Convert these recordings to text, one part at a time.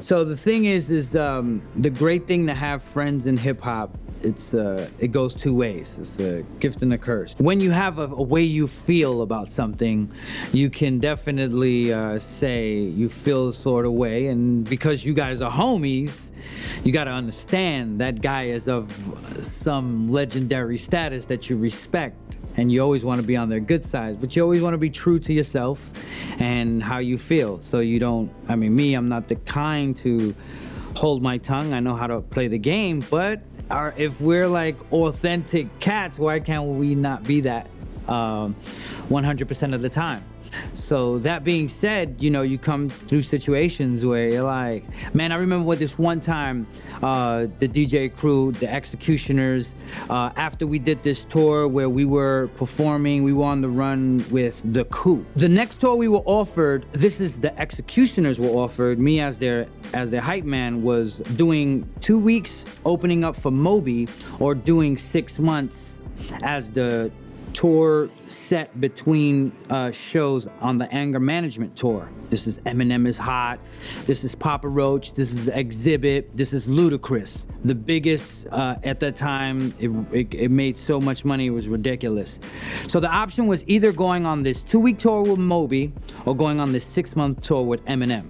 So the thing is the great thing to have friends in hip hop, it goes two ways. It's a gift and a curse. When you have a way you feel about something, you can definitely say you feel a sort of way, and because you guys are homies, you got to understand that guy is of some legendary status that you respect, and you always want to be on their good side, but you always want to be true to yourself and how you feel. So you don't, I mean, me, I'm not the kind to hold my tongue. I know how to play the game, but if we're like authentic cats, why can't we not be that 100% of the time? So that being said, you know, you come through situations where you're like, man, I remember with this one time, the DJ crew, the X-Ecutioners, after we did this tour where we were performing, we were on the run with The Coup. The next tour we were offered, this is the X-Ecutioners were offered, me as their hype man, was doing 2 weeks opening up for Moby, or doing 6 months as the tour set between shows on the anger management tour. This is Eminem is Hot, this is Papa Roach, this is Exhibit, this is Ludacris. The biggest at that time, it made so much money, it was ridiculous. So the option was either going on this 2-week tour with Moby or going on this 6-month tour with Eminem.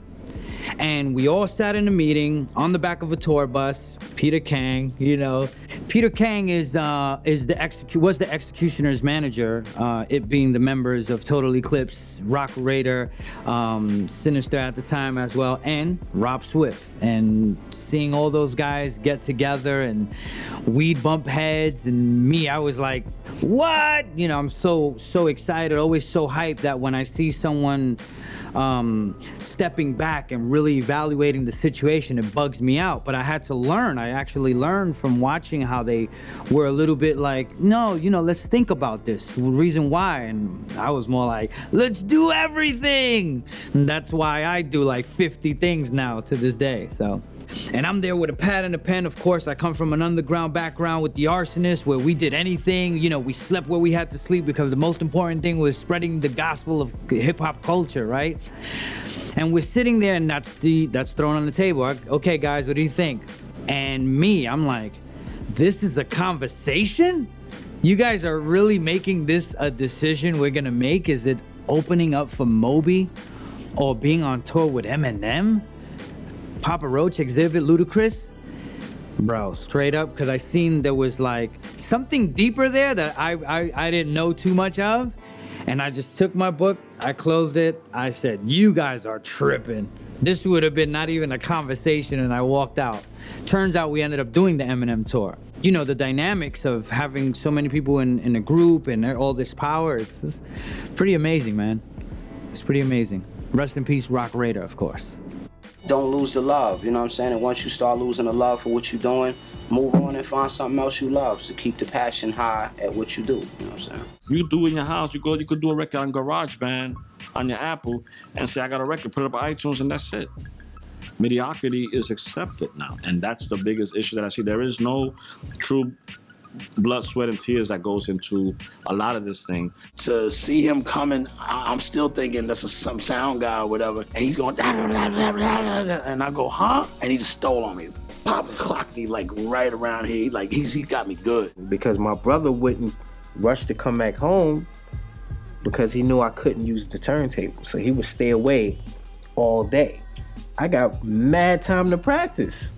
And we all sat in a meeting on the back of a tour bus. Peter Kang, you know. Peter Kang was the X-Ecutioners manager, it being the members of Total Eclipse, Rock Raider, Sinister at the time as well, and Rob Swift. And seeing all those guys get together and we'd bump heads, and me, I was like, what? You know, I'm so excited, always so hyped that when I see someone stepping back and really evaluating the situation, it bugs me out. But I had to learn. I actually learned from watching how they were a little bit like, no, you know, let's think about this, the reason why. And I was more like, let's do everything. And that's why I do like 50 things now to this day. So, and I'm there with a pad and a pen. Of course, I come from an underground background with the Arsonists, where we did anything. You know, we slept where we had to sleep because the most important thing was spreading the gospel of hip hop culture, right? And we're sitting there, and that's thrown on the table. Okay, guys, what do you think? And me, I'm like, this is a conversation? You guys are really making this a decision we're gonna make? Is it opening up for Moby or being on tour with Eminem? Papa Roach, Exhibit, Ludacris? Bro, straight up, because I seen there was like something deeper there that I didn't know too much of. And I just took my book, I closed it, I said, you guys are tripping. This would have been not even a conversation, and I walked out. Turns out we ended up doing the Eminem tour. You know, the dynamics of having so many people in a group and all this power, it's just pretty amazing, man. It's pretty amazing. Rest in peace, Rock Raider, of course. Don't lose the love, you know what I'm saying? And once you start losing the love for what you're doing, move on and find something else you love to keep the passion high at what you do, you know what I'm saying? You do in your house, you could do a record on GarageBand on your Apple and say, I got a record, put it up on iTunes, and that's it. Mediocrity is accepted now, and that's the biggest issue that I see. There is no true blood, sweat, and tears that goes into a lot of this thing. To see him coming, I'm still thinking that's some sound guy or whatever, and he's going, and I go, huh? And he just stole on me. Pop and clocked me like right around here. Like he got me good. Because my brother wouldn't rush to come back home because he knew I couldn't use the turntable. So he would stay away all day. I got mad time to practice.